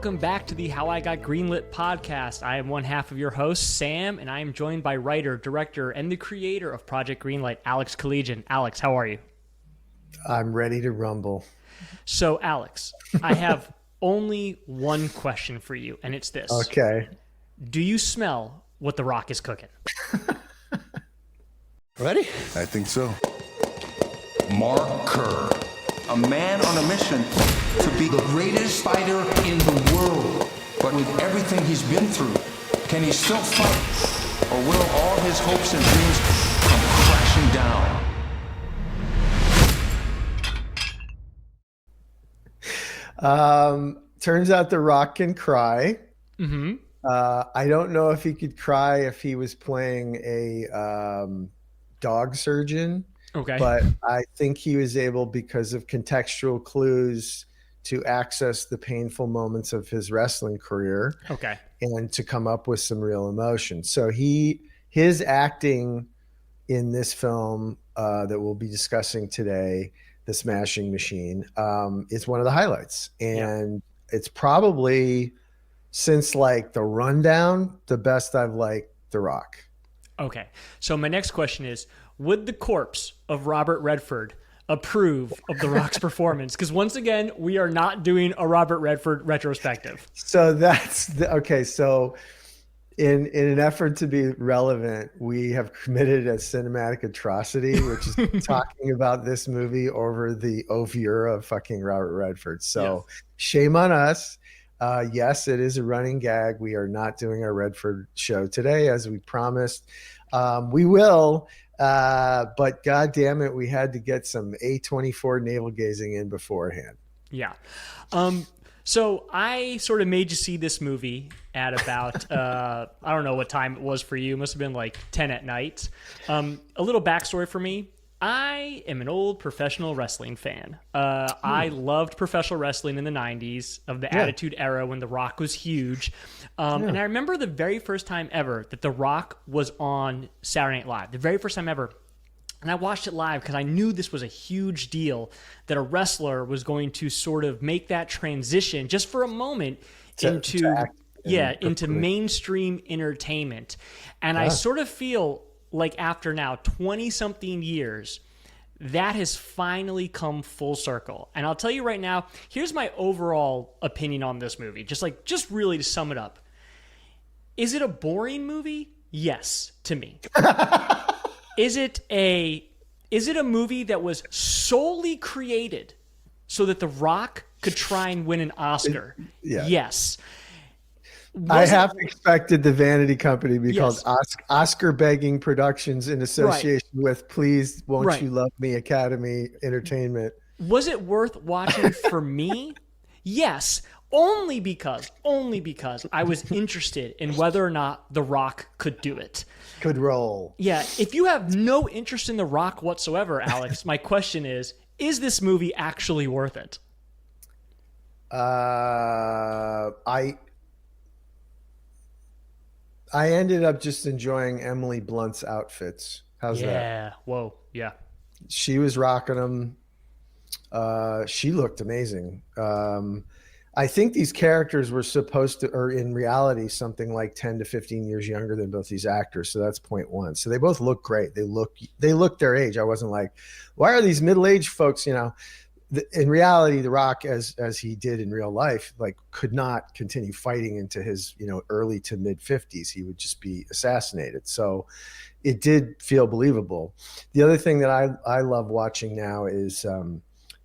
welcome back to the How I Got Greenlit podcast. I am one half of your host, Sam, and I am joined by writer, director, and the creator of Project Greenlight, Alex Keledjian. Alex, how are you? I'm ready to rumble. So, Alex, I have only one question for you, and it's this. Okay. Do you smell what The Rock is cooking? Ready? I think so. Mark Kerr, a man on a mission to be the greatest fighter in the world. But with everything he's been through, can he still fight? Or will all his hopes and dreams come crashing down? Turns out The Rock can cry. Mm-hmm. I don't know if he could cry if he was playing a dog surgeon. Okay. But I think he was able, because of contextual clues, to access the painful moments of his wrestling career. Okay. And to come up with some real emotion. So his acting in this film that we'll be discussing today, The Smashing Machine, is one of the highlights. And it's probably, since like The Rundown, the best I've liked The Rock. Okay. So my next question is, would the corpse of Robert Redford approve of The Rock's performance? Because once again, we are not doing a Robert Redford retrospective. So that's okay. So in an effort to be relevant, we have committed a cinematic atrocity, which is talking about this movie over the oeuvre of fucking Robert Redford. So Shame on us. Yes, it is a running gag. We are not doing our Redford show today, as we promised. We will. But God damn it, we had to get some A24 navel gazing in beforehand. Yeah. So I sort of made you see this movie at about, I don't know what time it was for you. It must have been like 10 at night. A little backstory for me. I am an old professional wrestling fan. I loved professional wrestling in the 90s of the Attitude Era when The Rock was huge. And I remember the very first time ever that The Rock was on Saturday Night Live, the very first time ever. And I watched it live because I knew this was a huge deal, that a wrestler was going to sort of make that transition just for a moment into mainstream entertainment. And I sort of feel like after now 20-something years, that has finally come full circle. And I'll tell you right now, here's my overall opinion on this movie. Just really to sum it up. Is it a boring movie? Yes, to me. Is it a movie that was solely created so that The Rock could try and win an Oscar? Yes. I half expected the vanity company to be called Oscar Begging Productions in association with Please Won't You Love Me Academy Entertainment. Was it worth watching for me? Yes, only because I was interested in whether or not The Rock could do it. Could roll. Yeah, if you have no interest in The Rock whatsoever, Alex, my question is this movie actually worth it? I ended up just enjoying Emily Blunt's outfits. How's that? Yeah. Whoa. Yeah. She was rocking them. She looked amazing. I think these characters were supposed to, or in reality, something like 10 to 15 years younger than both these actors. So that's point one. So they both look great. They look their age. I wasn't like, why are these middle-aged folks, in reality, The Rock, as he did in real life, like could not continue fighting into his, early to mid 50s. He would just be assassinated. So it did feel believable. The other thing that I love watching now is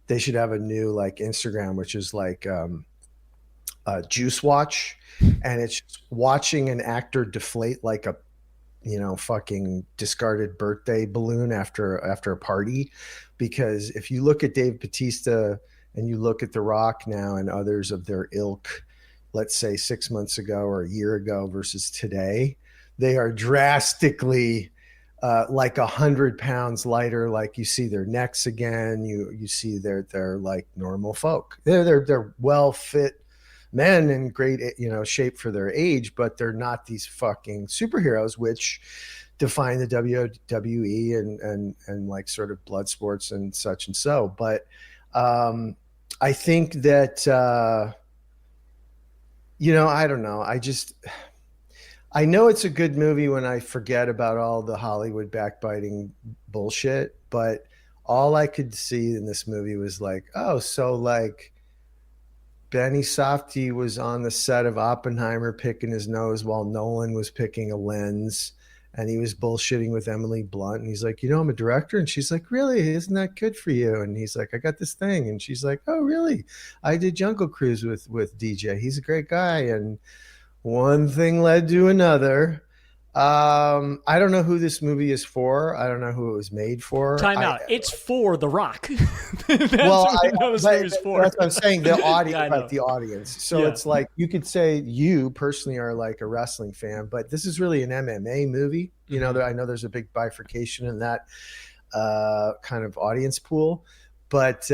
they should have a new like Instagram, which is like Juice Watch, and it's watching an actor deflate like a fucking discarded birthday balloon after a party. Because if you look at Dave Bautista and you look at The Rock now and others of their ilk, let's say 6 months ago or a year ago versus today, they are drastically like 100 pounds lighter. Like you see their necks again. You see they're like normal folk. They're well fit men in great shape for their age, but they're not these fucking superheroes, which define the WWE and like sort of blood sports and such and so. But I think that I don't know. I know it's a good movie when I forget about all the Hollywood backbiting bullshit, but all I could see in this movie was like, oh, so like Benny Safdie was on the set of Oppenheimer picking his nose while Nolan was picking a lens, and he was bullshitting with Emily Blunt. And he's like, I'm a director. And she's like, really? Isn't that good for you? And he's like, I got this thing. And she's like, oh, really? I did Jungle Cruise with DJ. He's a great guy. And one thing led to another. I don't know who this movie is for. I don't know who it was made for. Time out. It's for The Rock. That's what I'm saying. The audience, Yeah, the audience. So it's like you could say you personally are like a wrestling fan, but this is really an MMA movie. I know there's a big bifurcation in that kind of audience pool, but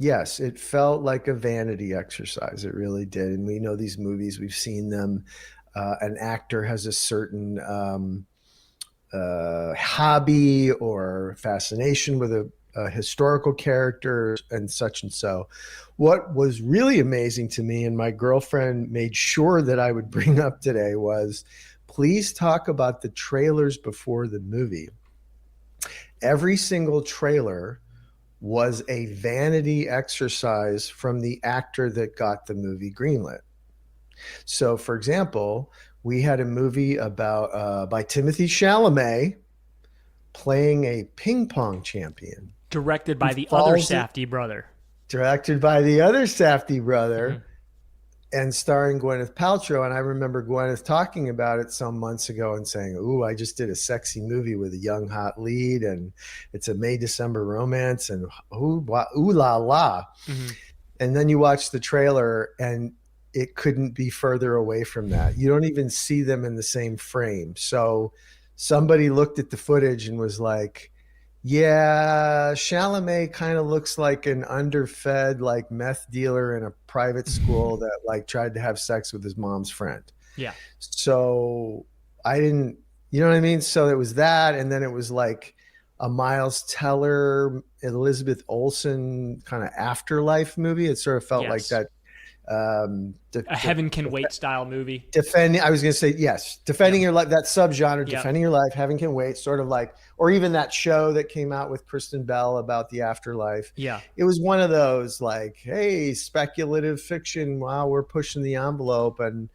yes, it felt like a vanity exercise. It really did. And we know these movies, we've seen them. An actor has a certain hobby or fascination with a historical character and such and so. What was really amazing to me, and my girlfriend made sure that I would bring up today, was please talk about the trailers before the movie. Every single trailer was a vanity exercise from the actor that got the movie greenlit. So, for example, we had a movie by Timothée Chalamet playing a ping pong champion. Directed by the other Safdie brother. Directed by the other Safdie brother. And starring Gwyneth Paltrow. And I remember Gwyneth talking about it some months ago and saying, ooh, I just did a sexy movie with a young, hot lead, and it's a May-December romance, and ooh la la. And then you watch the trailer, and it couldn't be further away from that. You don't even see them in the same frame. So somebody looked at the footage and was like, yeah, Chalamet kind of looks like an underfed, like meth dealer in a private school that like tried to have sex with his mom's friend. Yeah. So I didn't, you know what I mean? So it was that. And then it was like a Miles Teller, Elizabeth Olsen kind of afterlife movie. It sort of felt like that. A Heaven Can Wait style movie. I was going to say, yes, defending your life, that subgenre, defending your life, Heaven Can Wait, sort of like, or even that show that came out with Kristen Bell about the afterlife. Yeah. It was one of those like, hey, speculative fiction. Wow, we're pushing the envelope. And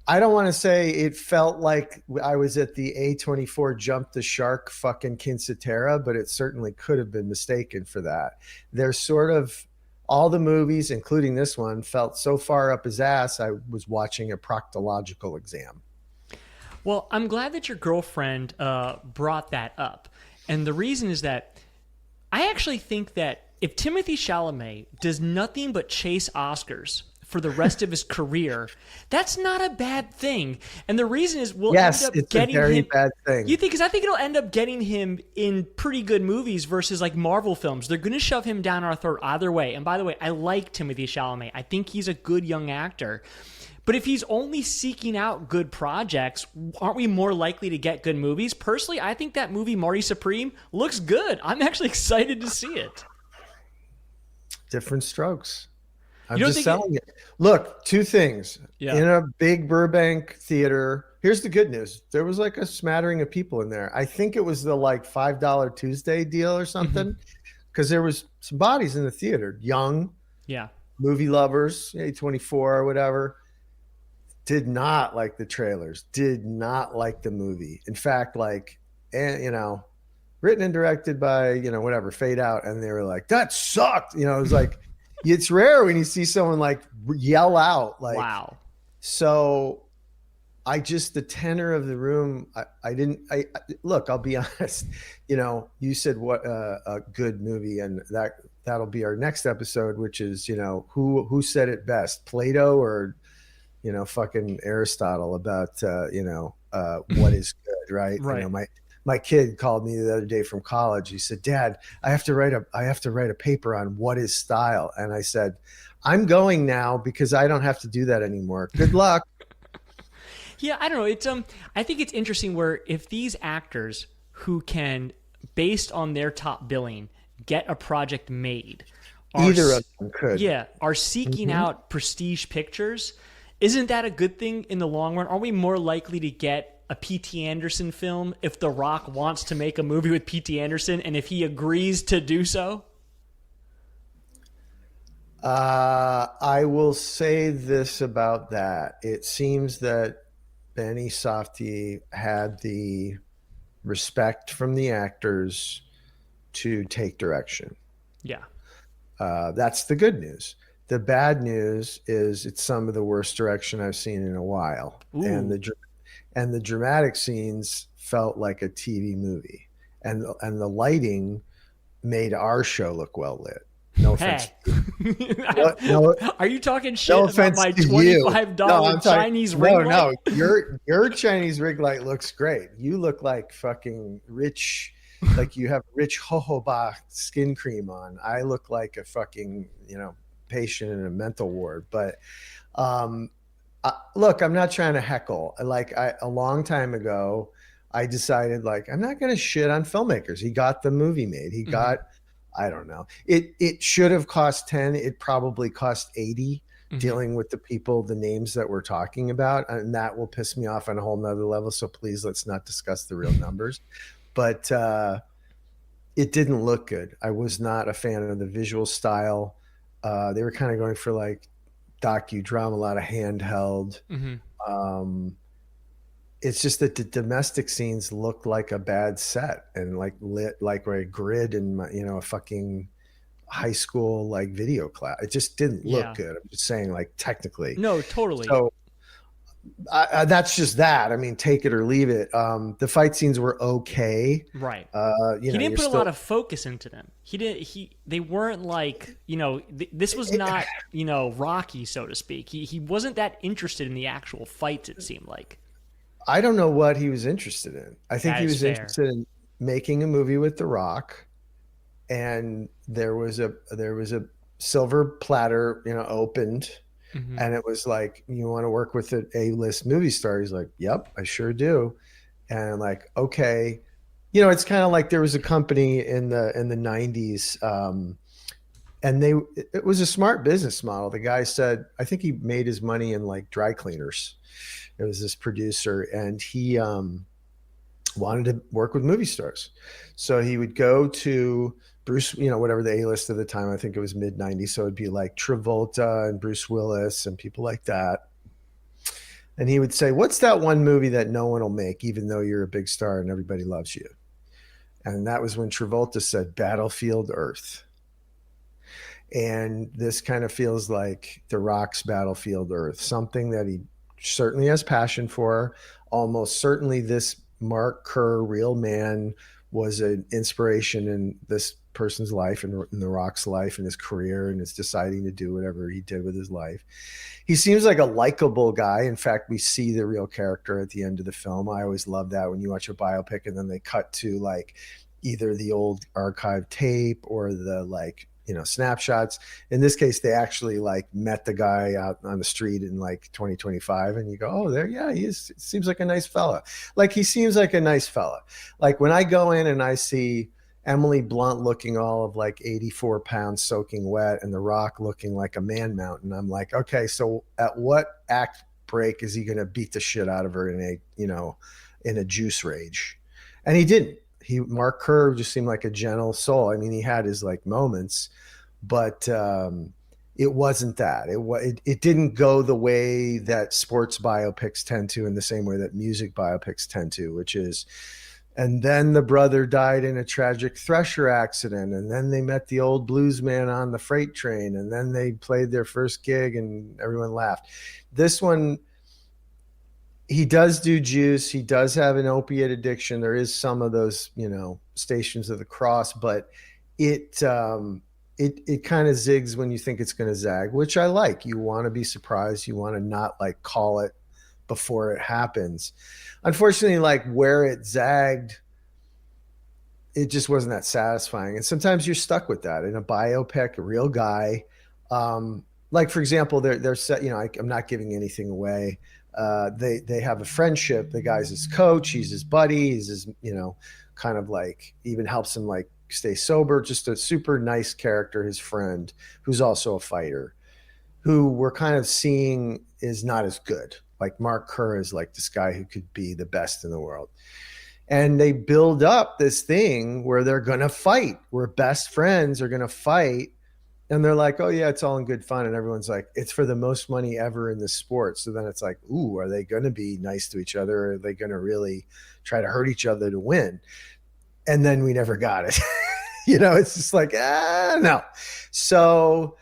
I don't want to say it felt like I was at the A24 Jump the Shark fucking Quinceañera, but it certainly could have been mistaken for that. There's sort of, all the movies, including this one, felt so far up his ass, I was watching a proctological exam. Well, I'm glad that your girlfriend brought that up. And the reason is that I actually think that if Timothée Chalamet does nothing but chase Oscars for the rest of his career, that's not a bad thing. And the reason is we'll end up getting him. It's a very bad thing. You think? Because I think it'll end up getting him in pretty good movies versus like Marvel films. They're going to shove him down our throat either way. And by the way, I like Timothée Chalamet. I think he's a good young actor. But if he's only seeking out good projects, aren't we more likely to get good movies? Personally, I think that movie, Marty Supreme, looks good. I'm actually excited to see it. Different strokes. I'm just telling you. Look, two things. Yeah. In a big Burbank theater, here's the good news. There was like a smattering of people in there. I think it was the like $5 Tuesday deal or something, because there was some bodies in the theater. Young, movie lovers, A24 or whatever, did not like the trailers, did not like the movie. In fact, like, written and directed by, whatever, Fade Out. And they were like, that sucked. It was like, it's rare when you see someone like yell out, like, wow. So the tenor of the room, look, I'll be honest, you said what a good movie, and that'll be our next episode, which is, who said it best, Plato or, fucking Aristotle about, what is good. Right. Right. My kid called me the other day from college. He said, Dad, I have to write a paper on what is style. And I said, I'm going now because I don't have to do that anymore. Good luck. Yeah, I don't know. It's I think it's interesting where if these actors who can, based on their top billing, get a project made, Either of them could. are seeking out prestige pictures. Isn't that a good thing in the long run? Are we more likely to get a P.T. Anderson film if The Rock wants to make a movie with P.T. Anderson and if he agrees to do so? I will say this about that. It seems that Benny Safdie had the respect from the actors to take direction. Yeah. That's the good news. The bad news is it's some of the worst direction I've seen in a while. Ooh. And the dramatic scenes felt like a TV movie. And the lighting made our show look well lit. No offense. No, are you talking shit about my $25 Chinese ring light? No, your Chinese ring light looks great. You look like fucking rich, like you have rich jojoba skin cream on. I look like a fucking, patient in a mental ward. But look, I'm not trying to heckle. A long time ago, I decided I'm not going to shit on filmmakers. He got the movie made. He got, I don't know. It should have cost 10. It probably cost 80 dealing with the people, the names that we're talking about. And that will piss me off on a whole nother level. So please, let's not discuss the real numbers. But it didn't look good. I was not a fan of the visual style. They were kind of going for docudrama, a lot of handheld. It's just that the domestic scenes looked like a bad set and lit like a grid in a fucking high school video class. It just didn't look good. I'm just saying technically. No, totally. So that's just that. I mean, take it or leave it. The fight scenes were okay. Right. He didn't put a lot of focus into them. They weren't this was not, Rocky, so to speak. He wasn't that interested in the actual fights, it seemed like. I don't know what he was interested in. I think he was interested in making a movie with The Rock, and there was a silver platter, opened, and it was you want to work with an A-list movie star? He's like, yep, I sure do. And okay, it's kind of there was a company in the 90s, and it was a smart business model. The guy said, I think he made his money in dry cleaners. It was this producer, and he wanted to work with movie stars. So he would go to Bruce, whatever the A-list of the time, I think it was mid 90s. So it'd be Travolta and Bruce Willis and people like that. And he would say, what's that one movie that no one will make, even though you're a big star and everybody loves you? And that was when Travolta said Battlefield Earth. And this kind of feels like The Rock's Battlefield Earth, something that he certainly has passion for. Almost certainly this Mark Kerr, real man, was an inspiration in this person's life and in The Rock's life and his career, and is deciding to do whatever he did with his life. He seems like a likable guy. In fact, we see the real character at the end of the film. I always love that when you watch a biopic and then they cut to either the old archive tape or the snapshots. In this case, they actually met the guy out on the street in 2025, and you go, oh, there, yeah, he is. Seems like a nice fella. He seems like a nice fella. When I go in and I see Emily Blunt looking all of 84 pounds soaking wet and The Rock looking like a man mountain, I'm like, okay, so at what act break is he going to beat the shit out of her in a juice rage? And he didn't. Mark Kerr just seemed like a gentle soul. I mean, he had his moments, but it wasn't that. It didn't go the way that sports biopics tend to, in the same way that music biopics tend to, which is, and then the brother died in a tragic thresher accident, and then they met the old blues man on the freight train, and then they played their first gig and everyone laughed. This one, he does do juice. He does have an opiate addiction. There is some of those, Stations of the Cross, but it kind of zigs when you think it's going to zag, which I like. You want to be surprised. You want to not call it before it happens. Unfortunately, where it zagged, it just wasn't that satisfying. And sometimes you're stuck with that in a biopic, a real guy. For example, they're set, I'm not giving anything away. They have a friendship. The guy's his coach. He's his buddy. He's his, kind of even helps him stay sober. Just a super nice character, his friend, who's also a fighter, who we're kind of seeing is not as good. Like Mark Kerr is like this guy who could be the best in the world. And they build up this thing where they're going to fight, where best friends are going to fight. And they're like, oh, yeah, it's all in good fun. And everyone's like, it's for the most money ever in this sport. So then it's like, ooh, are they going to be nice to each other? Or are they going to really try to hurt each other to win? And then we never got it. It's just like, no. So,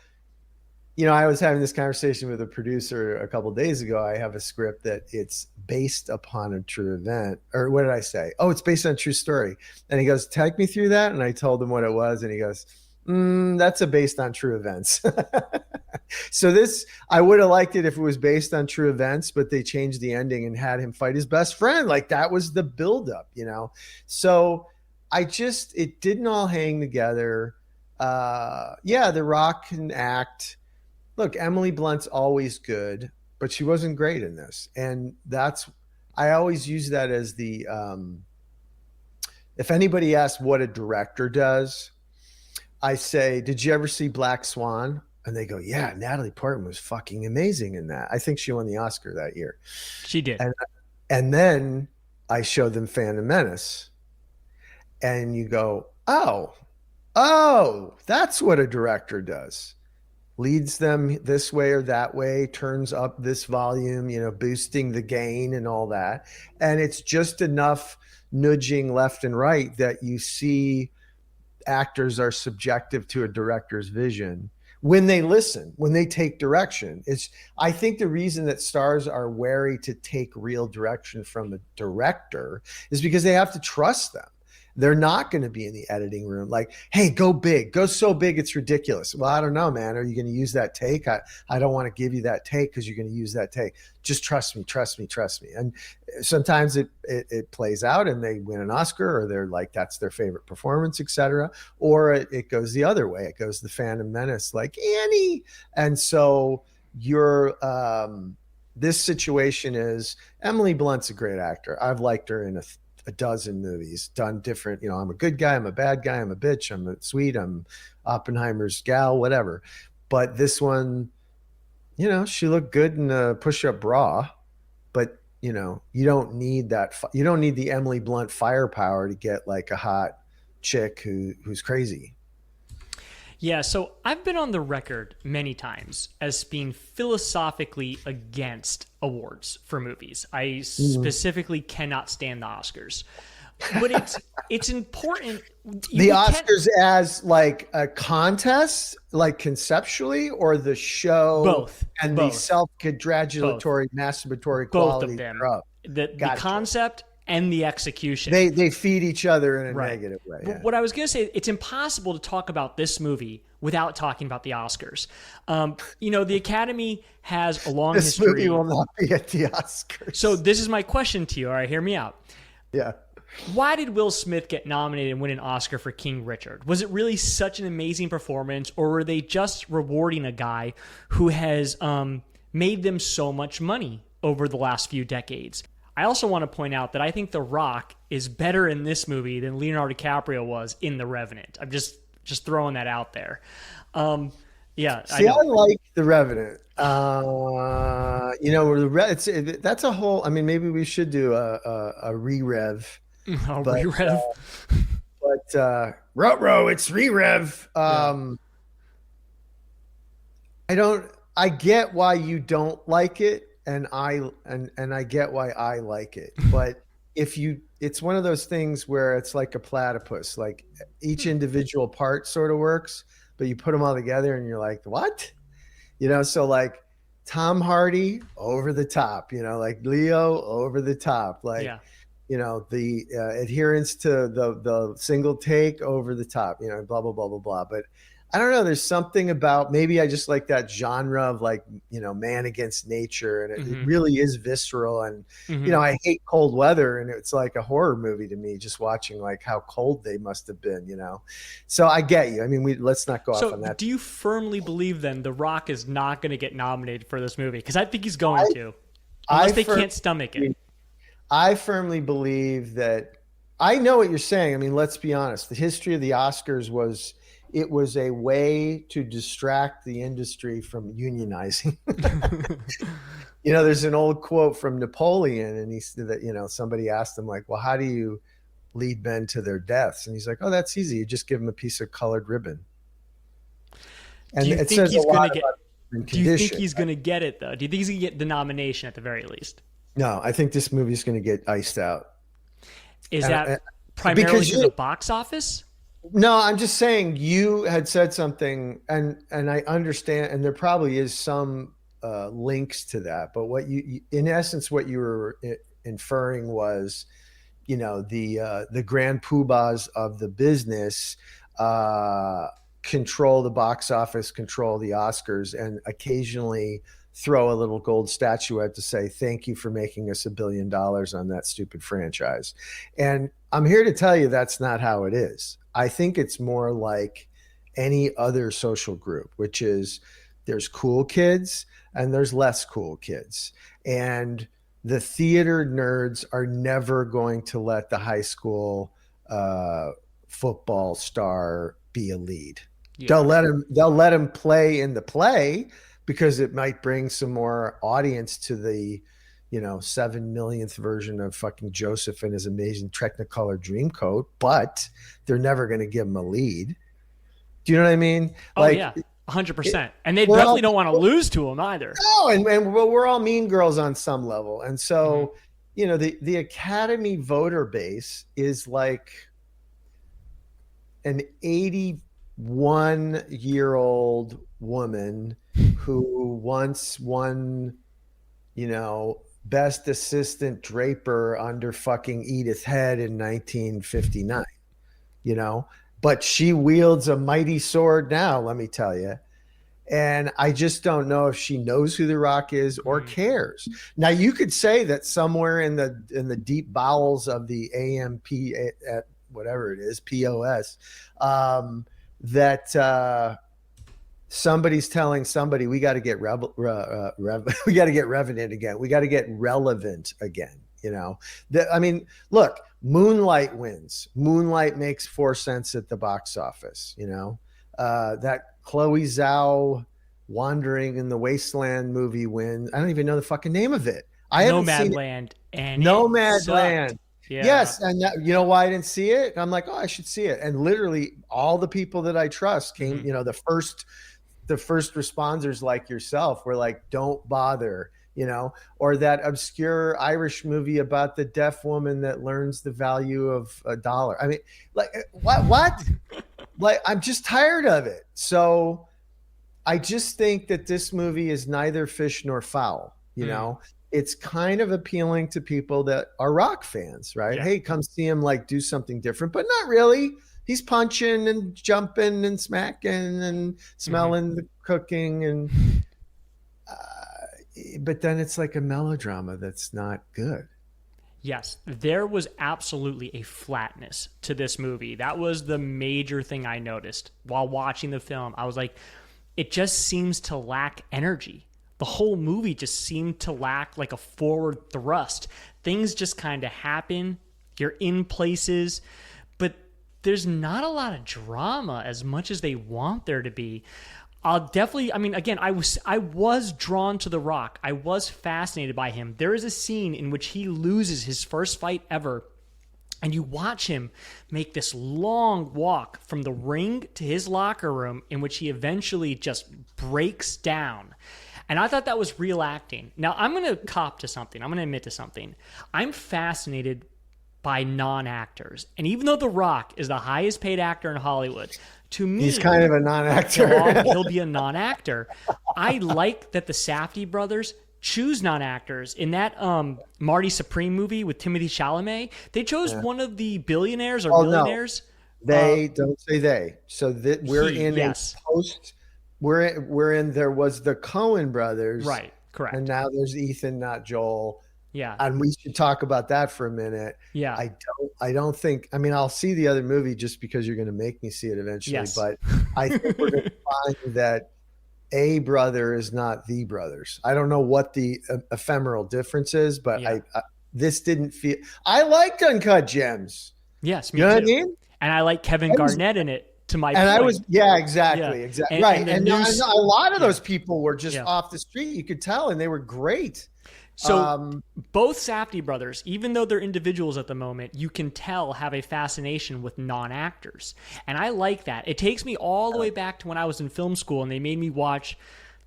I was having this conversation with a producer a couple of days ago. I have a script that it's based upon a true event. Or what did I say? Oh, it's based on a true story. And he goes, take me through that. And I told him what it was. And he goes, that's based on true events. So I would have liked it if it was based on true events, but they changed the ending and had him fight his best friend. Like that was the buildup, So it didn't all hang together. The Rock can act. Look, Emily Blunt's always good, but she wasn't great in this. And I always use that as the, if anybody asks what a director does, I say, did you ever see Black Swan? And they go, yeah, Natalie Portman was fucking amazing in that. I think she won the Oscar that year. She did. And then I show them Phantom Menace. And you go, oh, that's what a director does. Leads them this way or that way, turns up this volume, boosting the gain and all that. And it's just enough nudging left and right that you see actors are subjective to a director's vision when they listen, when they take direction. I think the reason that stars are wary to take real direction from a director is because they have to trust them. They're not going to be in the editing room like, hey, go big, go so big it's ridiculous. Well, I don't know, man. Are you going to use that take? I don't want to give you that take because you're going to use that take. Just trust me. And sometimes it plays out and they win an Oscar, or they're like, that's their favorite performance, etc. Or it goes the other way. It goes the Phantom Menace, like Annie. And so this situation is Emily Blunt's a great actor. I've liked her in a dozen movies, done different, I'm a good guy, I'm a bad guy, I'm a bitch, I'm a sweet, I'm Oppenheimer's gal, whatever. But this one, she looked good in a push-up bra, but you don't need that. You don't need the Emily Blunt firepower to get like a hot chick who's crazy. Yeah, so I've been on the record many times as being philosophically against awards for movies. I specifically cannot stand the Oscars. But it's important. The Oscars as like a contest, like conceptually, or the show? Both. And both. The self-congratulatory, masturbatory both quality. Of them. Gotcha. The concept and the execution. They feed each other in a negative way. Yeah. What I was going to say, it's impossible to talk about this movie without talking about the Oscars. The Academy has a long history. This movie will not be at the Oscars. So this is my question to you. All right, hear me out. Yeah. Why did Will Smith get nominated and win an Oscar for King Richard? Was it really such an amazing performance, or were they just rewarding a guy who has made them so much money over the last few decades? I also want to point out that I think The Rock is better in this movie than Leonardo DiCaprio was in The Revenant. I'm just throwing that out there. Yeah. See, I like The Revenant. That's a whole. I mean, maybe we should do a re-rev. Re-rev. Ruh-roh, it's re-rev. I get why you don't like it. And I get why I like it, but it's one of those things where it's like a platypus, like each individual part sort of works, but you put them all together and you're like, what? So like Tom Hardy over the top, like Leo over the top, like, the adherence to the single take over the top, blah, blah, blah, blah, blah. But I don't know. There's something about, maybe I just like that genre of like, man against nature. And it really is visceral. And, I hate cold weather, and it's like a horror movie to me, just watching like how cold they must have been, So I get you. I mean, let's not go off on that. Do you firmly believe then The Rock is not going to get nominated for this movie? Because I think he's going to, unless they can't stomach it. I firmly believe that I know what you're saying. I mean, let's be honest. The history of the Oscars was a way to distract the industry from unionizing. There's an old quote from Napoleon, and he said that, somebody asked him like, well, how do you lead men to their deaths? And he's like, oh, that's easy. You just give them a piece of colored ribbon. And do you it think says he's a lot going to get? about Do you think he's going to get it though? Do you think he's going to get the nomination at the very least? No, I think this movie's going to get iced out. Is that primarily because of box office? No, I'm just saying you had said something, and I understand, and there probably is some links to that. But what you in essence, what you were inferring was, the grand poobahs of the business control the box office, control the Oscars, and occasionally throw a little gold statuette to say, thank you for making us $1 billion on that stupid franchise. And I'm here to tell you that's not how it is. I think it's more like any other social group, which is there's cool kids and there's less cool kids. And the theater nerds are never going to let the high school football star be a lead. Yeah. They'll let him play in the play because it might bring some more audience to the 7 millionth version of fucking Joseph and his amazing Technicolor Dreamcoat, but they're never going to give him a lead. Do you know what I mean? Oh, yeah, 100%. And they definitely don't want to lose to him either. No, and we're all mean girls on some level. And so, the Academy voter base is like an 81-year-old woman who once won, best assistant draper under fucking Edith Head in 1959, but she wields a mighty sword now, let me tell you. And I just don't know if she knows who The Rock is or cares. Now, you could say that somewhere in the deep bowels of the AMP, at whatever it is, POS, that somebody's telling somebody we got to get we got to get revenant again. We got to get relevant again. Look, Moonlight wins. Moonlight makes 4 cents at the box office. That Chloe Zhao Wandering in the Wasteland movie wins. I don't even know the fucking name of it. Nomadland. And Nomadland. Yeah. Yes, and you know why I didn't see it? I'm like, oh, I should see it. And literally, all the people that I trust came. The first responders like yourself were like, don't bother. Or that obscure Irish movie about the deaf woman that learns the value of $1. I mean, like, what? Like, I'm just tired of it. So I just think that this movie is neither fish nor fowl. It's kind of appealing to people that are rock fans, right? Yeah. Hey, come see him like do something different, but not really. He's punching and jumping and smacking and smelling the cooking, and but then it's like a melodrama that's not good. Yes, there was absolutely a flatness to this movie. That was the major thing I noticed while watching the film. I was like, it just seems to lack energy. The whole movie just seemed to lack like a forward thrust. Things just kind of happen. You're in places, but there's not a lot of drama as much as they want there to be. Again, I was drawn to The Rock. I was fascinated by him. There is a scene in which he loses his first fight ever, and you watch him make this long walk from the ring to his locker room in which he eventually just breaks down. And I thought that was real acting. Now, I'm going to cop to something. I'm going to admit to something. I'm fascinated by non-actors. And even though The Rock is the highest paid actor in Hollywood, to me, he's kind of a non-actor. He'll be a non-actor. I like that the Safdie brothers choose non-actors. In that Marty Supreme movie with Timothée Chalamet, they chose one of the billionaires or millionaires. No. They don't say they. So that we're in a post. We're in. There was the Coen brothers, right? Correct. And now there's Ethan, not Joel. Yeah. And we should talk about that for a minute. Yeah. I don't think, I'll see the other movie just because you're going to make me see it eventually. Yes. But I think we're going to find that a brother is not the brothers. I don't know what the ephemeral difference is, but this didn't feel, I liked Uncut Gems. Yes, You me know what I too. mean? And I like Kevin I was- Garnett in it. To my And I point. was, yeah, Yeah. exactly. And, Right. and the And news. a lot of Yeah. those people were just Yeah. off the street. You could tell, and they were great. So both Safdie brothers, even though they're individuals at the moment, you can tell have a fascination with non-actors. And I like that. It takes me all the way back to when I was in film school and they made me watch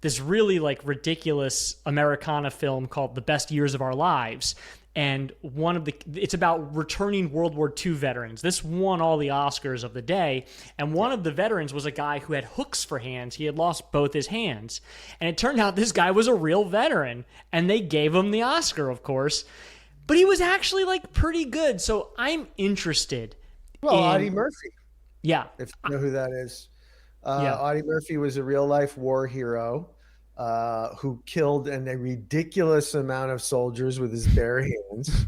this really like ridiculous Americana film called The Best Years of Our Lives. And it's about returning World War II veterans. This won all the Oscars of the day. And one of the veterans was a guy who had hooks for hands. He had lost both his hands. And it turned out this guy was a real veteran. And they gave him the Oscar, of course. But he was actually like pretty good. So I'm interested. Well, Audie Murphy, Yeah. if you know who that is. Yeah. Audie Murphy was a real life war hero who killed a ridiculous amount of soldiers with his bare hands.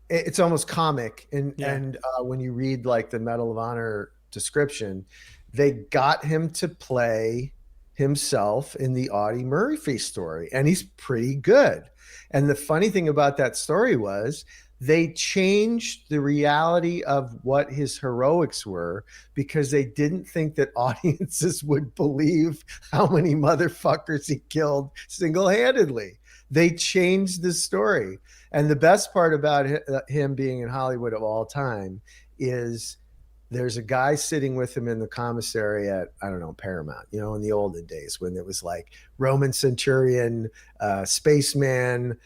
It's almost comic. And when you read like the Medal of Honor description, they got him to play himself in the Audie Murphy story. And he's pretty good. And the funny thing about that story was they changed the reality of what his heroics were because they didn't think that audiences would believe how many motherfuckers he killed single-handedly. They changed the story. And the best part about him being in Hollywood of all time is there's a guy sitting with him in the commissary at, I don't know, Paramount, you know, in the olden days when it was like Roman Centurion, Spaceman,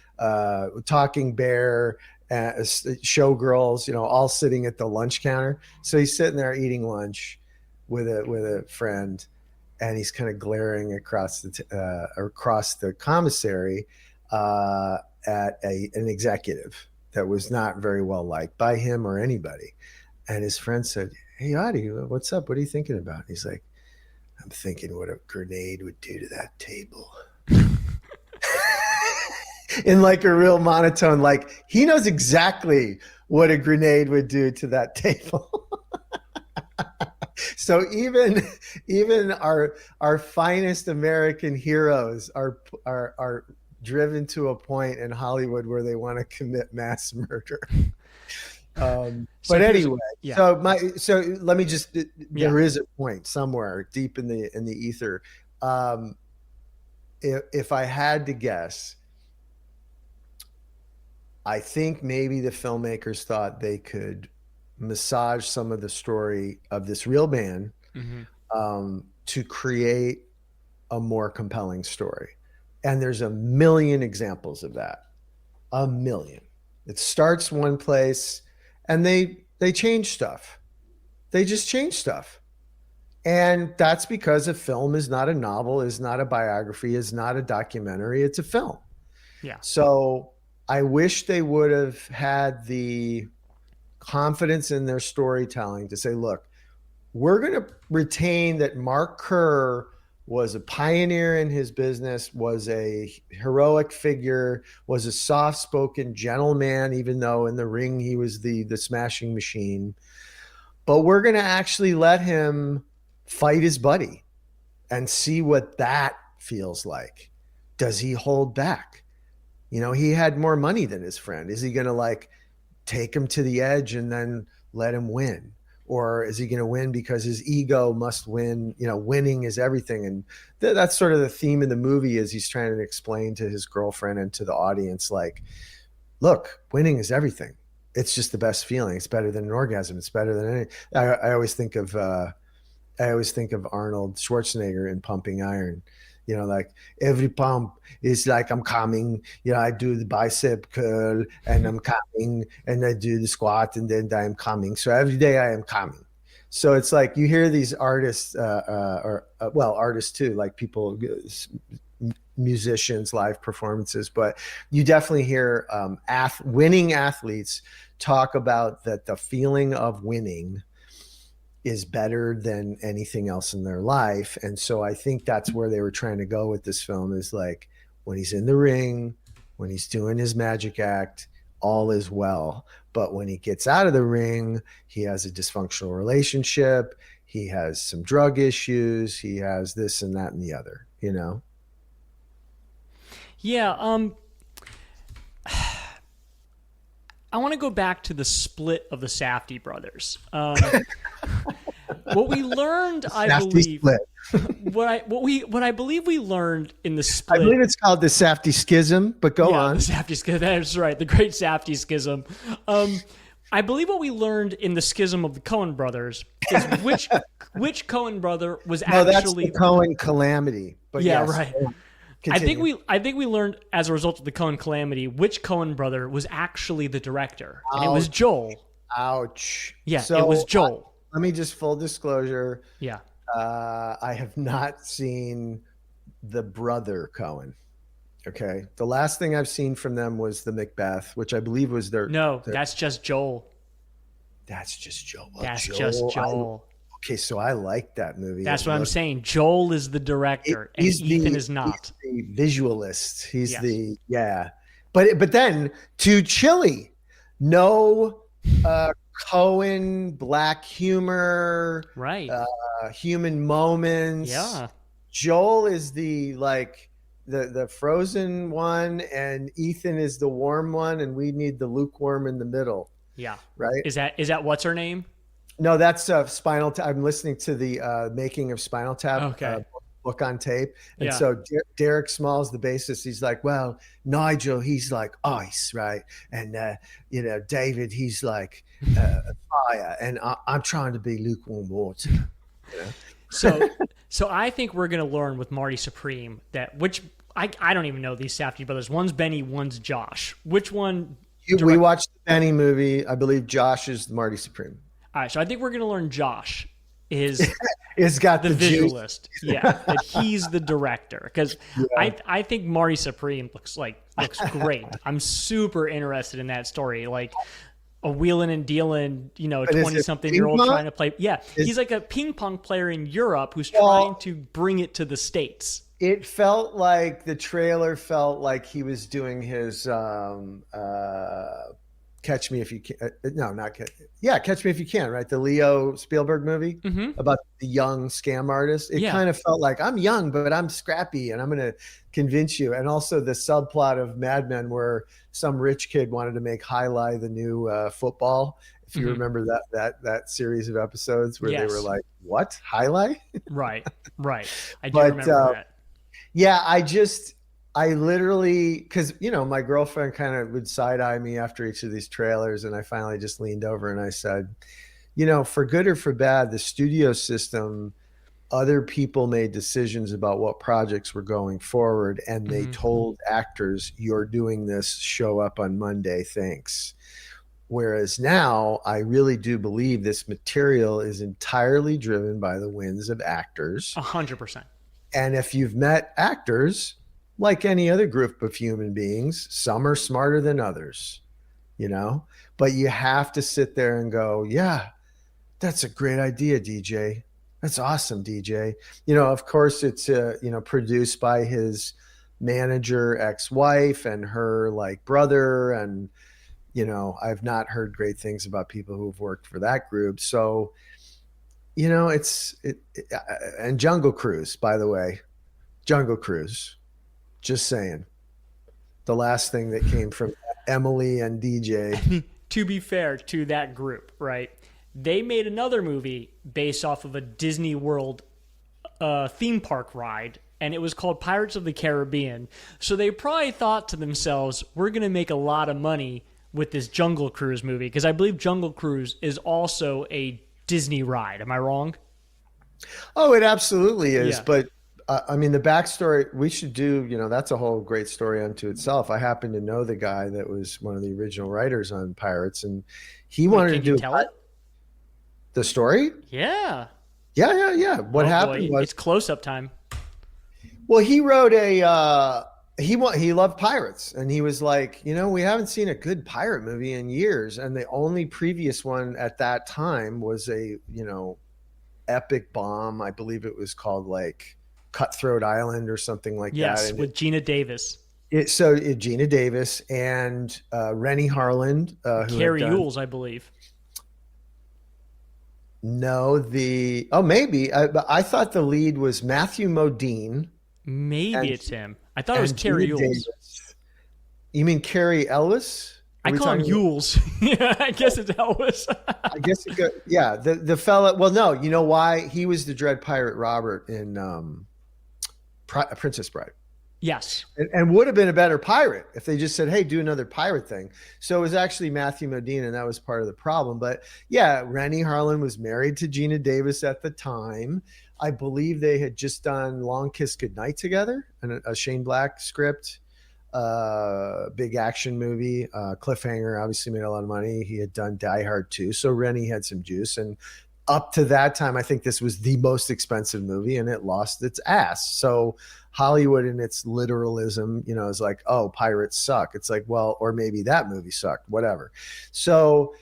Talking Bear, showgirls, you know, all sitting at the lunch counter. So he's sitting there eating lunch with a friend, and he's kind of glaring across the commissary at an executive that was not very well liked by him or anybody. And his friend said, "Hey, Audie, what's up? What are you thinking about?" And he's like, "I'm thinking what a grenade would do to that table." In like a real monotone, like he knows exactly what a grenade would do to that table. So even our finest American heroes are driven to a point in Hollywood where they want to commit mass murder. But anyway, so let me just there is a point somewhere deep in the ether. If I had to guess, I think maybe the filmmakers thought they could massage some of the story of this real man to create a more compelling story. And there's a million examples of that. A million. It starts one place and they change stuff. They just change stuff. And that's because a film is not a novel, is not a biography, is not a documentary. It's a film. Yeah. So I wish they would have had the confidence in their storytelling to say, look, we're going to retain that Mark Kerr was a pioneer in his business, was a heroic figure, was a soft-spoken gentleman, even though in the ring he was the smashing machine. But we're going to actually let him fight his buddy and see what that feels like. Does he hold back? You know, he had more money than his friend. Is he going to like take him to the edge and then let him win? Or is he going to win because his ego must win? You know, winning is everything. And that's sort of the theme of the movie is he's trying to explain to his girlfriend and to the audience, like, look, winning is everything. It's just the best feeling. It's better than an orgasm. It's better than any. I always think of Arnold Schwarzenegger in Pumping Iron. You know, like every pump is like I'm coming. You know, I do the bicep curl and I'm coming, and I do the squat and then I'm coming. So every day I am coming. So it's like you hear these artists, artists too, like people, musicians, live performances, but you definitely hear winning athletes talk about that the feeling of winning is better than anything else in their life. And so I think that's where they were trying to go with this film is like when he's in the ring, when he's doing his magic act, all is well. But when he gets out of the ring, he has a dysfunctional relationship. He has some drug issues. He has this and that and the other, you know? Yeah. I want to go back to the split of the Safdie brothers. What we learned, I believe, split. what I believe we learned in the split. I believe it's called the Safdie Schism, but go on. The Safdie Schism. That's right, the Great Safdie Schism. I believe what we learned in the schism of the Coen brothers is which Coen brother was actually that's the Coen calamity. But yeah, yes, right. continue. I think we learned as a result of the Coen calamity which Coen brother was actually the director, and it was Joel. Ouch. Yeah, so, it was Joel. Let me just full disclosure. Yeah. I have not seen the brother Coen. Okay. The last thing I've seen from them was the Macbeth, which I believe was their. That's just Joel. That's just Joel. That's just Joel. Okay, so I like that movie. That's what I'm saying. Joel is the director, and Ethan is not. He's the visualist. He's But then too chilly. No Coen black humor. Right. Human moments. Yeah. Joel is the frozen one, and Ethan is the warm one, and we need the lukewarm in the middle. Yeah. Right. Is that what's her name? No, that's Spinal Tap. I'm listening to the making of Spinal Tap book on tape. And so Derek Smalls, the bassist, he's like, well, Nigel, he's like ice, right? And, David, he's like fire. And I'm trying to be lukewarm water. You know? So I think we're going to learn with Marty Supreme I don't even know these Safdie brothers. One's Benny, one's Josh. Which one? We watched the Benny movie. I believe Josh is Marty Supreme. All right, so I think we're going to learn Josh is got the visualist. Yeah, that he's the director. Because I think Marty Supreme looks great. I'm super interested in that story. Like a wheeling and dealing, 20-something-year-old trying to play. Yeah, he's like a ping pong player in Europe who's trying to bring it to the States. It felt like the trailer felt like he was doing his Catch Me If You Can. Catch Me If You Can, right? The Leo Spielberg movie about the young scam artist. It kind of felt like I'm young, but I'm scrappy and I'm going to convince you. And also the subplot of Mad Men where some rich kid wanted to make Highlight the new football. If you remember that series of episodes where they were like, what? Highlight? Right. I do remember that. Yeah, I literally, because, my girlfriend kind of would side eye me after each of these trailers. And I finally just leaned over and I said, for good or for bad, the studio system, other people made decisions about what projects were going forward. And they told actors, you're doing this, show up on Monday. Thanks. Whereas now I really do believe this material is entirely driven by the whims of actors. 100%. And if you've met actors, like any other group of human beings, some are smarter than others, but you have to sit there and go, yeah, that's a great idea, DJ. That's awesome, DJ. Of course it's, produced by his manager, ex-wife and her brother. And, I've not heard great things about people who've worked for that group. So, and Jungle Cruise, by the way, Jungle Cruise. Just saying. The last thing that came from Emily and DJ. To be fair to that group, right? They made another movie based off of a Disney World theme park ride, and it was called Pirates of the Caribbean. So they probably thought to themselves, we're going to make a lot of money with this Jungle Cruise movie, because I believe Jungle Cruise is also a Disney ride. Am I wrong? Oh, it absolutely is. Yeah. But the backstory we should do, that's a whole great story unto itself. I happen to know the guy that was one of the original writers on Pirates, and he wanted to do tell it? The story. Yeah. Yeah. What happened was it's close-up time. Well, he wrote he loved pirates, and he was like, we haven't seen a good pirate movie in years, and the only previous one at that time was a epic bomb. I believe it was called Cutthroat Island or something like that. Yes, And with Gina Davis. Gina Davis and Rennie Harlan. Carrie Ewells, I believe. No, maybe. I thought the lead was Matthew Modine. Maybe it's him. I thought it was Carrie Ewells. You mean Carrie Ellis? I call him Yules. Yeah, I guess it's Elvis. I guess it could, yeah. The fella. Well, no, you know why? He was the Dread Pirate Robert in Princess Bride. Yes. And would have been a better pirate if they just said, hey, do another pirate thing. So it was actually Matthew Modine, and that was part of the problem. But yeah, Rennie Harlan was married to Gina Davis at the time. I believe they had just done Long Kiss Goodnight together, and a Shane Black script, big action movie. Cliffhanger obviously made a lot of money. He had done Die Hard 2. So Rennie had some juice. And up to that time, I think this was the most expensive movie, and it lost its ass. So Hollywood in its literalism, you know, is like, oh, pirates suck. It's like, well, or maybe that movie sucked, whatever. So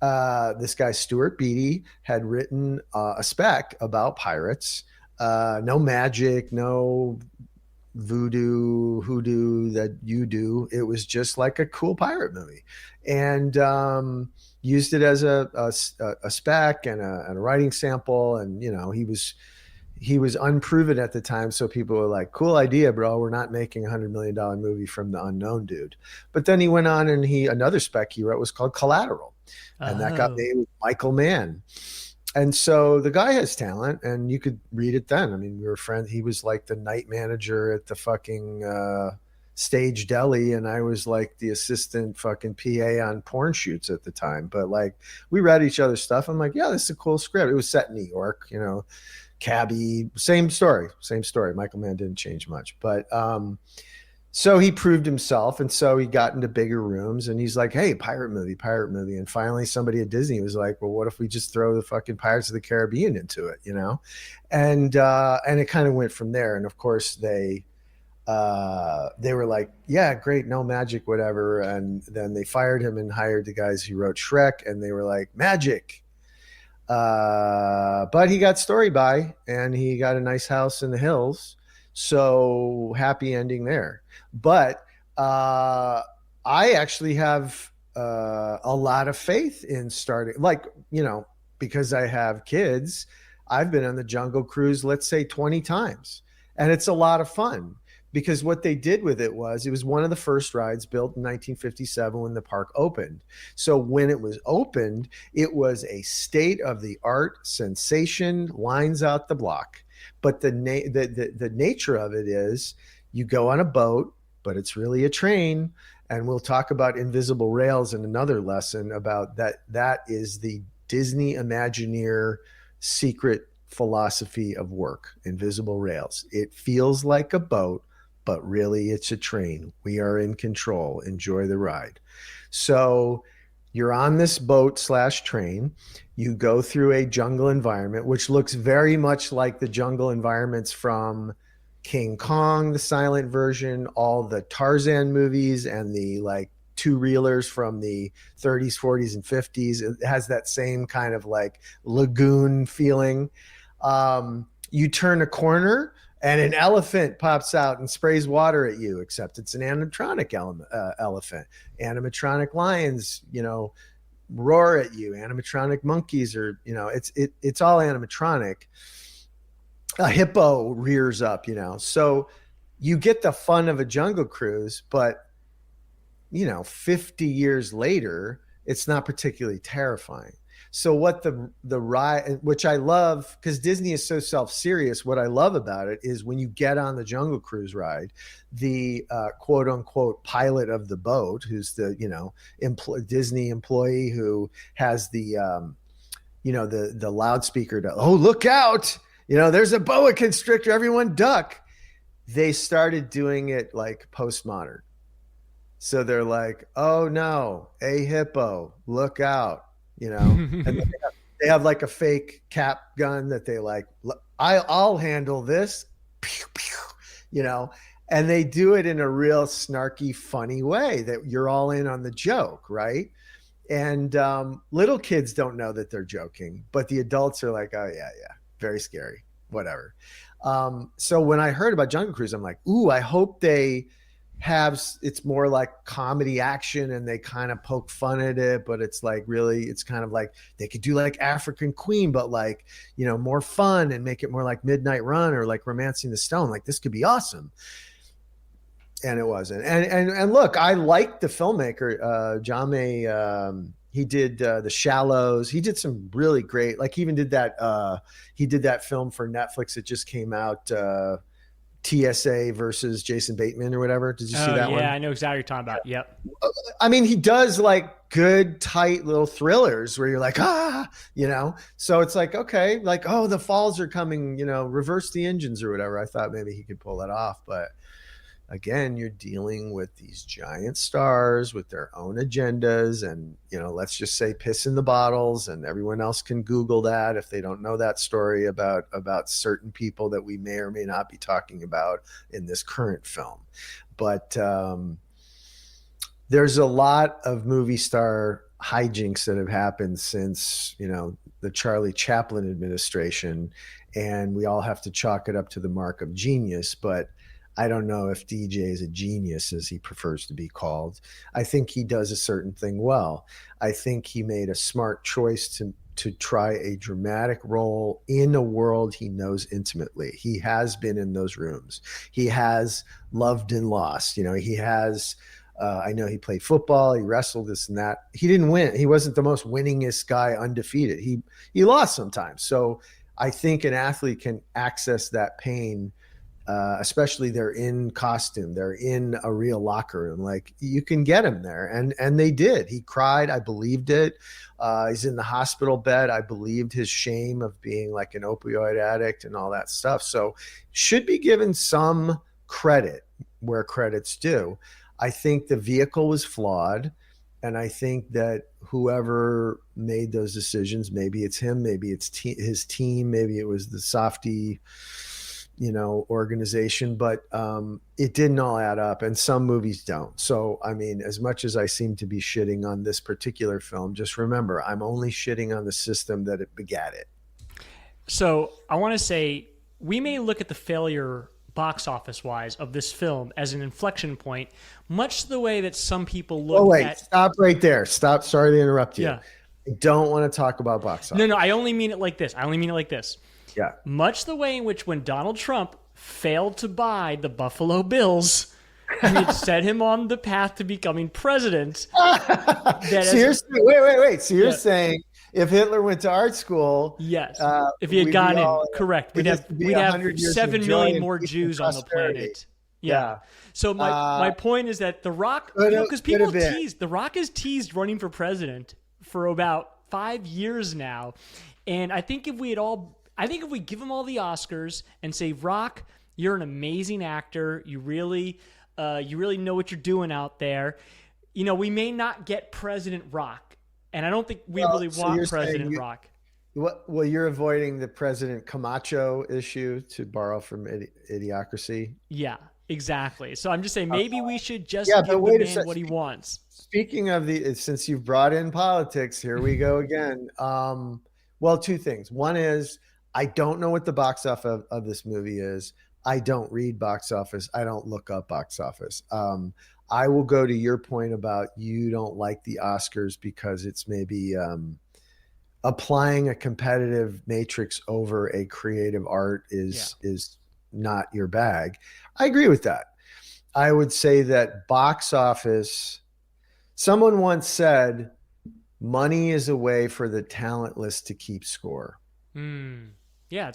this guy, Stuart Beattie, had written a spec about pirates. No magic, no hoodoo that you do. It was just like a cool pirate movie. And used it as a spec and a writing sample. And, you know, he was unproven at the time. So people were like, cool idea, bro. We're not making $100 million movie from the unknown dude. But then he went on and another spec he wrote was called Collateral. And that got made with Michael Mann. And so the guy has talent, and you could read it then. I mean, we were friends. He was like the night manager at the fucking Stage Deli, and I was like the assistant fucking PA on porn shoots at the time. But like, we read each other's stuff. I'm like, yeah, this is a cool script. It was set in New York, you know, cabbie, same story. Michael Mann didn't change much, but so he proved himself, and so he got into bigger rooms, and he's like, hey, pirate movie. And finally somebody at Disney was like, well, what if we just throw the fucking Pirates of the Caribbean into it, you know? And it kind of went from there. And of course they were like, yeah, great, no magic, whatever. And then they fired him and hired the guys who wrote Shrek, and they were like, magic. But he got story by, and he got a nice house in the hills. So happy ending there. But I actually have a lot of faith in starting, like, you know, because I have kids. I've been on the Jungle Cruise, let's say 20 times. And it's a lot of fun, because what they did with it was one of the first rides built in 1957 when the park opened. So when it was opened, it was a state-of-the-art sensation, lines out the block. But the nature of it is you go on a boat, but it's really a train. And we'll talk about invisible rails in another lesson about that. That is the Disney Imagineer secret philosophy of work, invisible rails. It feels like a boat, but really it's a train. We are in control. Enjoy the ride. So you're on this boat / train. You go through a jungle environment, which looks very much like the jungle environments from King Kong, the silent version, all the Tarzan movies, and the like two-reelers from the 30s, 40s, and 50s. It has that same kind of like lagoon feeling. You turn a corner, and an elephant pops out and sprays water at you, except it's an animatronic elephant. Animatronic lions, you know, roar at you. Animatronic monkeys are, you know, it's all animatronic. A hippo rears up, you know. So you get the fun of a Jungle Cruise, but, you know, 50 years later, it's not particularly terrifying. So what the ride, which I love, because Disney is so self-serious, what I love about it is when you get on the Jungle Cruise ride, the quote unquote pilot of the boat, who's the, you know, Disney employee who has the, you know, the loudspeaker to, oh, look out, you know, there's a boa constrictor, everyone duck. They started doing it like postmodern. So they're like, oh no, a hippo, look out. You know, and they have like a fake cap gun that they like, I'll handle this, pew, pew, you know, and they do it in a real snarky, funny way that you're all in on the joke, right? And little kids don't know that they're joking, but the adults are like, oh yeah, very scary, whatever. So when I heard about Jungle Cruise, I'm like, ooh, I hope they have, it's more like comedy action and they kind of poke fun at it, but it's like really, it's kind of like they could do like African Queen, but like, you know, more fun and make it more like Midnight Run or like Romancing the Stone. Like this could be awesome. And it wasn't. And look, I liked the filmmaker, Jame. He did The Shallows. He did some really great, like he even did that. He did that film for Netflix that just came out, TSA versus Jason Bateman or whatever. Did you see that one? Yeah, I know exactly what you're talking about. Yep. I mean, he does like good, tight little thrillers where you're like, so it's like, okay, like, oh, the falls are coming, reverse the engines or whatever. I thought maybe he could pull that off. But again, you're dealing with these giant stars with their own agendas and, let's just say piss in the bottles, and everyone else can Google that if they don't know that story about certain people that we may or may not be talking about in this current film. But there's a lot of movie star hijinks that have happened since, the Charlie Chaplin administration, and we all have to chalk it up to the mark of genius. But I don't know if DJ is a genius, as he prefers to be called. I think he does a certain thing well. I think he made a smart choice to try a dramatic role in a world he knows intimately. He has been in those rooms. He has loved and lost. He has, I know he played football, he wrestled, this and that. He didn't win. He wasn't the most winningest guy undefeated. He lost sometimes. So I think an athlete can access that pain, especially they're in costume, they're in a real locker room. Like, you can get him there. And they did. He cried. I believed it. He's in the hospital bed. I believed his shame of being like an opioid addict and all that stuff. So should be given some credit where credit's due. I think the vehicle was flawed. And I think that whoever made those decisions, maybe it's him, maybe it's his team, maybe it was the softy, organization, but it didn't all add up, and some movies don't. So, I mean, as much as I seem to be shitting on this particular film, just remember, I'm only shitting on the system that it begat it. So I want to say, we may look at the failure box office wise of this film as an inflection point, much the way that some people look at. Stop right there. Stop. Sorry to interrupt you. Yeah. I don't want to talk about box office. No, I only mean it like this. Yeah. Much the way in which when Donald Trump failed to buy the Buffalo Bills, it set him on the path to becoming president. Seriously? Wait. So you're saying if Hitler went to art school, yes, if he had gone in, correct, we'd have 7 million more Jews on the planet. Yeah. So my point is that The Rock, because people teased, The Rock is teased running for president for about 5 years now, and I think if we give him all the Oscars and say, Rock, you're an amazing actor, you really know what you're doing out there, we may not get President Rock. And I don't think we really want President Rock. Well, you're avoiding the President Camacho issue, to borrow from Idiocracy. Yeah, exactly. So I'm just saying, maybe we should just give the man what he wants. Speaking of since you've brought in politics, here we go again. Well, two things. One is, I don't know what the box office of this movie is. I don't read box office. I don't look up box office. I will go to your point about you don't like the Oscars because it's maybe applying a competitive matrix over a creative art is not your bag. I agree with that. I would say that box office, someone once said, money is a way for the talentless to keep score. Yeah,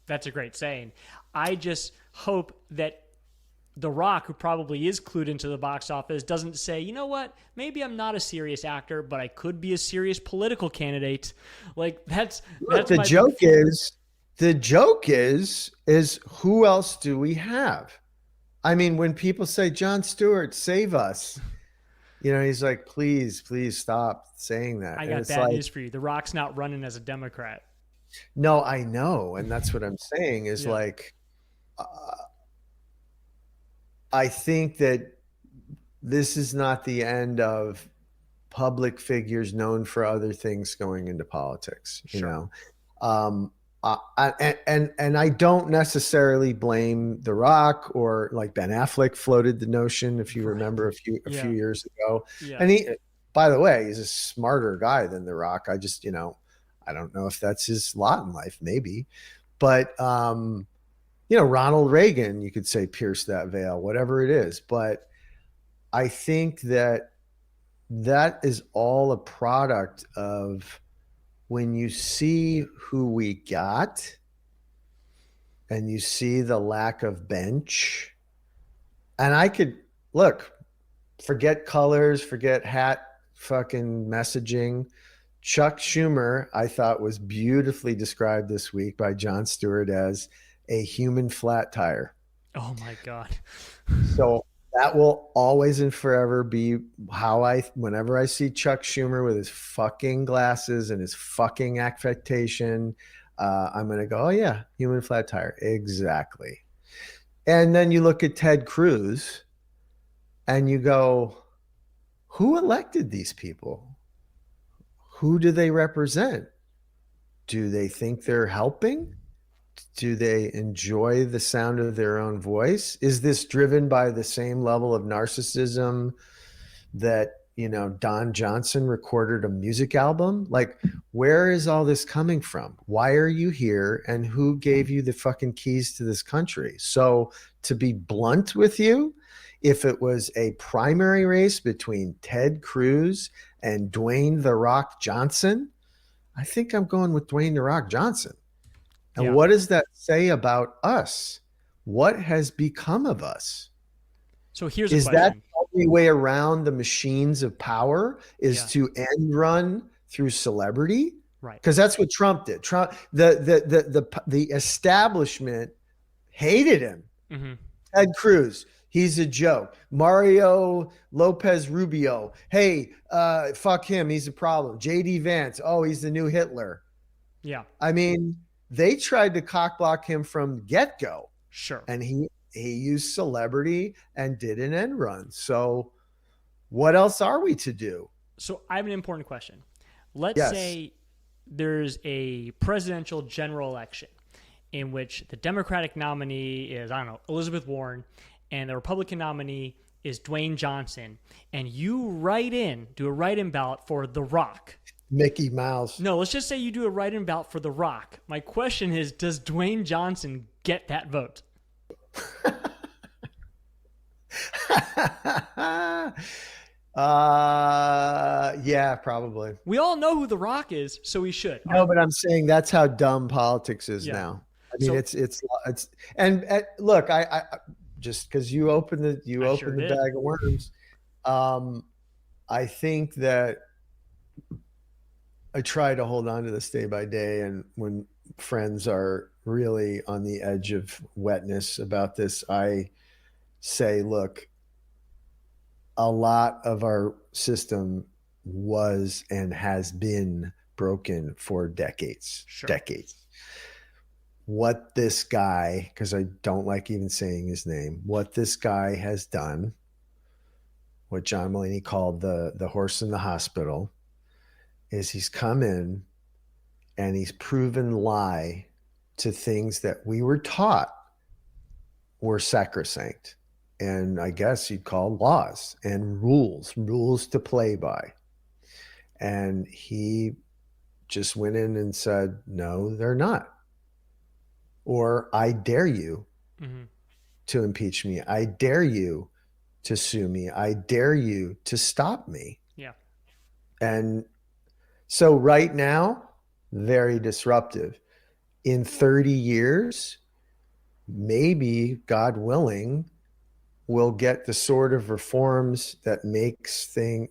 that's a great saying. I just hope that The Rock, who probably is clued into the box office, doesn't say, you know what, maybe I'm not a serious actor, but I could be a serious political candidate. Like, that's the joke is who else do we have? I mean, when people say, Jon Stewart, save us, he's like, please stop saying that. I got bad news for you. The Rock's not running as a Democrat. No, I know. And that's what I'm saying is I think that this is not the end of public figures known for other things going into politics, sure. And I don't necessarily blame The Rock, or like Ben Affleck floated the notion, if you remember a few years ago. Yeah. And he, by the way, he's a smarter guy than The Rock. I just, I don't know if that's his lot in life, maybe, but Ronald Reagan, you could say, pierced that veil, whatever it is. But I think that is all a product of when you see who we got and you see the lack of bench. And I could look, forget colors, forget hat fucking messaging. Chuck Schumer, I thought, was beautifully described this week by Jon Stewart as a human flat tire. Oh my God. So that will always and forever be how whenever I see Chuck Schumer with his fucking glasses and his fucking affectation, I'm going to go, oh yeah, human flat tire. Exactly. And then you look at Ted Cruz and you go, who elected these people? Who do they represent? Do they think they're helping? Do they enjoy the sound of their own voice? Is this driven by the same level of narcissism that, Don Johnson recorded a music album? Like, where is all this coming from? Why are you here? And who gave you the fucking keys to this country? So, to be blunt with you, if it was a primary race between Ted Cruz and Dwayne "The Rock" Johnson, I think I'm going with Dwayne "The Rock" Johnson. And what does that say about us? What has become of us? So here's a question. Is that the only way around the machines of power is to end run through celebrity? Right. Because that's what Trump did. Trump, the establishment hated him. Mm-hmm. Ted Cruz, he's a joke. Mario Lopez Rubio, hey, fuck him, he's a problem. JD Vance, oh, he's the new Hitler. Yeah. I mean, they tried to cockblock him from get-go. Sure. And he used celebrity and did an end run. So what else are we to do? So I have an important question. Let's say there's a presidential general election in which the Democratic nominee is, I don't know, Elizabeth Warren, and the Republican nominee is Dwayne Johnson, and you do a write-in ballot for The Rock. Mickey Mouse. No, let's just say you do a write-in ballot for The Rock. My question is, does Dwayne Johnson get that vote? Yeah, probably. We all know who The Rock is, so he should. No, but I'm saying that's how dumb politics is now. I mean, it's and look, I just because you opened the bag of worms. I think that I try to hold on to this day by day, and when friends are really on the edge of wetness about this, I say, look, a lot of our system was and has been broken for decades. Decades. What this guy, because I don't like even saying his name, what this guy has done, what John Mulaney called the horse in the hospital, is he's come in and he's proven lie to things that we were taught were sacrosanct. And I guess you'd call laws and rules to play by. And he just went in and said, no, they're not. Or I dare you to impeach me. I dare you to sue me. I dare you to stop me. Yeah. And so right now, very disruptive. In 30 years, maybe, God willing, we'll get the sort of reforms that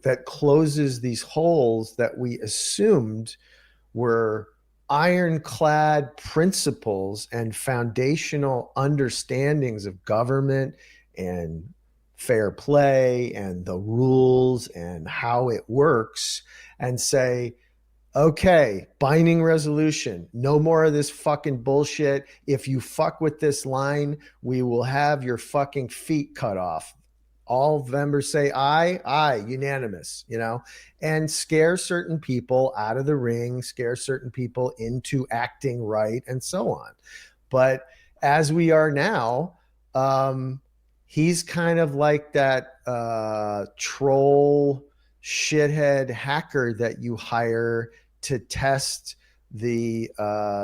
that closes these holes that we assumed were ironclad principles and foundational understandings of government and fair play and the rules and how it works, and say, okay, binding resolution, no more of this fucking bullshit. If you fuck with this line, we will have your fucking feet cut off. All members say aye, unanimous, and scare certain people out of the ring, scare certain people into acting right, and so on. But as we are now, he's kind of like that troll shithead hacker that you hire to test the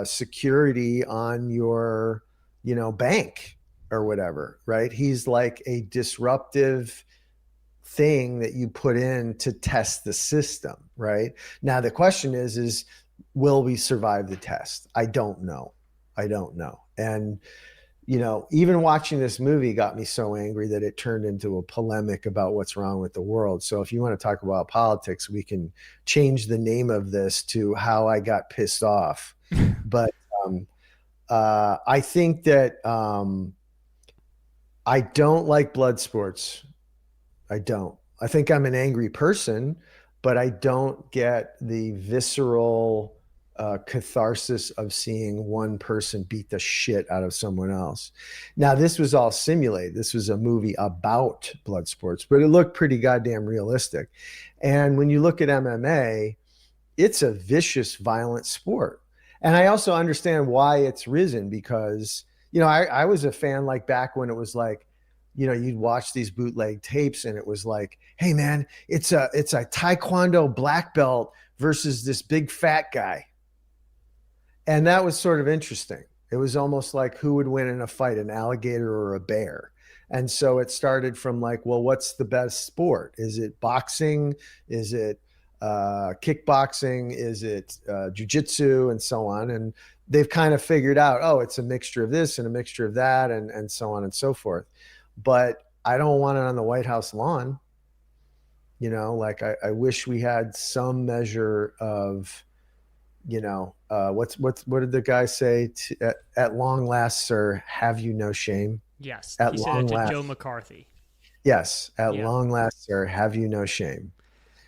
security on your bank or whatever, right? He's like a disruptive thing that you put in to test the system, right? Now the question is will we survive the test? I don't know. And even watching this movie got me so angry that it turned into a polemic about what's wrong with the world. So if you want to talk about politics, we can change the name of this to How I Got Pissed Off. But I think that I don't like blood sports. I don't. I think I'm an angry person, but I don't get the visceral catharsis of seeing one person beat the shit out of someone else. Now, this was all simulated. This was a movie about blood sports, but it looked pretty goddamn realistic. And when you look at MMA, it's a vicious, violent sport. And I also understand why it's risen because, I was a fan like back when it was like, you'd watch these bootleg tapes and it was like, hey man, it's a Taekwondo black belt versus this big fat guy. And that was sort of interesting. It was almost like who would win in a fight, an alligator or a bear? And so it started from like, well, what's the best sport? Is it boxing? Is it kickboxing? Is it jujitsu and so on? And they've kind of figured out, oh, it's a mixture of this and a mixture of that and so on and so forth. But I don't want it on the White House lawn. Like I wish we had some measure of, what did the guy say? At long last, sir, have you no shame? Yes. At he said long it to last. Joe McCarthy. Yes. At long last, sir, have you no shame?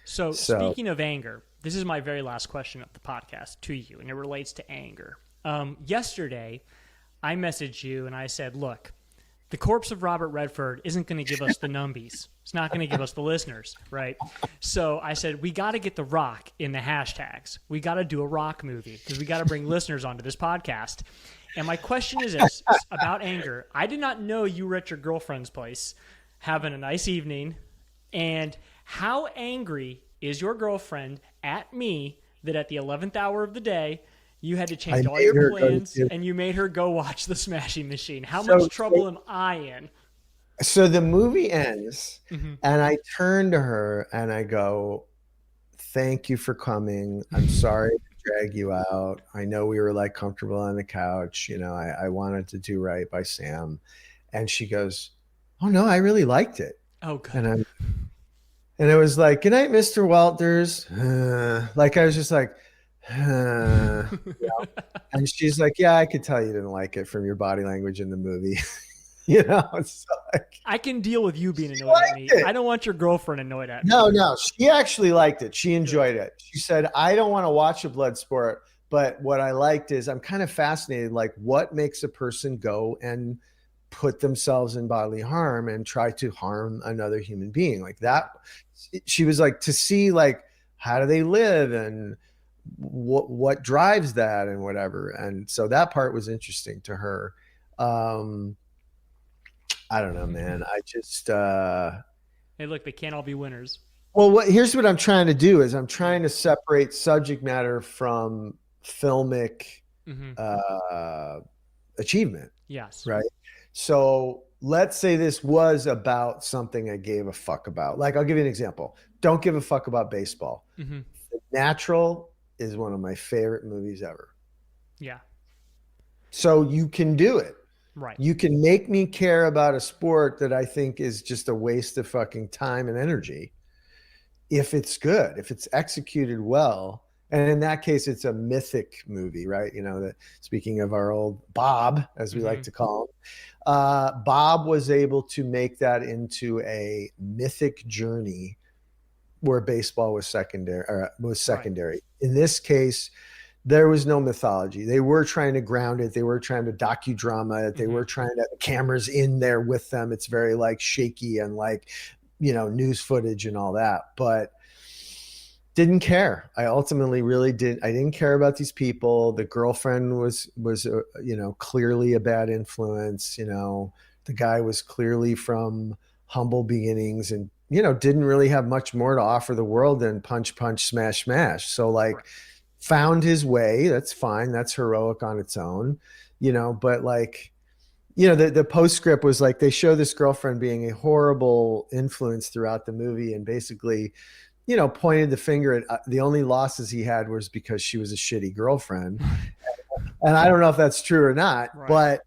So speaking of anger, this is my very last question of the podcast to you, and it relates to anger. Yesterday, I messaged you and I said, look, the corpse of Robert Redford isn't going to give us the numbies. It's not going to give us the listeners, right? So I said, we got to get The Rock in the hashtags. We got to do a Rock movie because we got to bring listeners onto this podcast. And my question is this, about anger. I did not know you were at your girlfriend's place having a nice evening. And how angry is your girlfriend at me that at the 11th hour of the day, you had to change all your plans and you made her go watch The Smashing Machine? How much trouble am I in? So the movie ends and I turn to her and I go, thank you for coming. I'm sorry to drag you out. I know we were like comfortable on the couch. I wanted to do right by Sam. And she goes, oh no, I really liked it. Oh, good. And it was like, good night, Mr. Walters. Like I was just like, and she's like, yeah, I could tell you didn't like it from your body language in the movie. It's like, I can deal with you being annoyed at me. I don't want your girlfriend annoyed at me. No, she actually liked it. She enjoyed it. She said, I don't want to watch a blood sport, but what I liked is I'm kind of fascinated, like what makes a person go and put themselves in bodily harm and try to harm another human being like that. She was like, to see like, how do they live and what drives that and whatever. And so that part was interesting to her. I don't know, man. I just, hey, look, they can't all be winners. Well, here's what I'm trying to do is I'm trying to separate subject matter from filmic achievement. Yes. Right. So let's say this was about something I gave a fuck about. Like, I'll give you an example. Don't give a fuck about baseball. The Natural is one of my favorite movies ever. Yeah. So you can do it. Right. You can make me care about a sport that I think is just a waste of fucking time and energy. If it's good, if it's executed well, and in that case, it's a mythic movie, right? That speaking of our old Bob, as we like to call him, Bob was able to make that into a mythic journey where baseball was secondary. Right. In this case, there was no mythology. They were trying to ground it. They were trying to docudrama it. They were trying to cameras in there with them. It's very like shaky and like, news footage and all that, but didn't care. I ultimately really I didn't care about these people. The girlfriend was, clearly a bad influence. The guy was clearly from humble beginnings and, didn't really have much more to offer the world than punch, punch, smash, smash. So like, found his way. That's fine. That's heroic on its own, but like, the postscript was like, they show this girlfriend being a horrible influence throughout the movie, and basically, pointed the finger at the only losses he had was because she was a shitty girlfriend. And I don't know if that's true or not, Right. but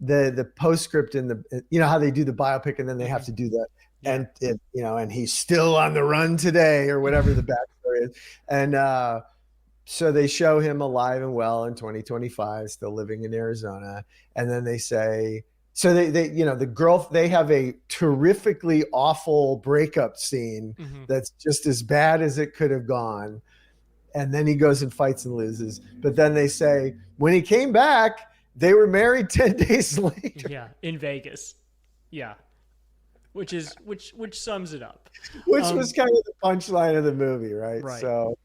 the postscript in the, how they do the biopic and then they have to do the, and he's still on the run today or whatever the backstory is. And so they show him alive and well in 2025, still living in Arizona. And then they say, so they have a terrifically awful breakup scene that's just as bad as it could have gone. And then he goes and fights and loses. But then they say, when he came back, they were married 10 days later. Yeah, in Vegas. Yeah. Which sums it up. Which was kind of the punchline of the movie, right? Right. So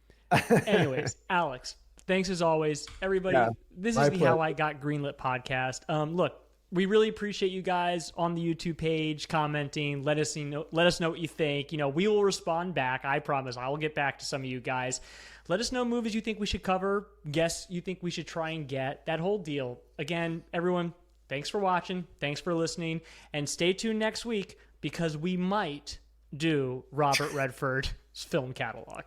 anyways, Alex, thanks as always. Everybody, this is the How I Got Greenlit podcast. Look, we really appreciate you guys on the YouTube page commenting. Let us know what you think. We will respond back. I promise. I will get back to some of you guys. Let us know movies you think we should cover, guests you think we should try and get, that whole deal. Again, everyone, thanks for watching. Thanks for listening. And stay tuned next week because we might do Robert Redford's film catalog.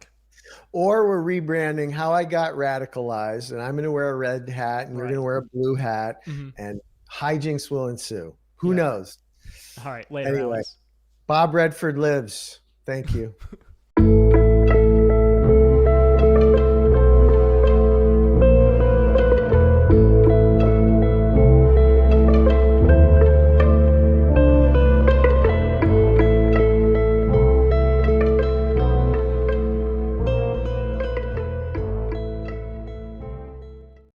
Or we're rebranding How I Got Radicalized, and I'm going to wear a red hat and you're going to wear a blue hat, and hijinks will ensue. Who knows? All right, later. Anyway, Alex. Bob Redford lives. Thank you.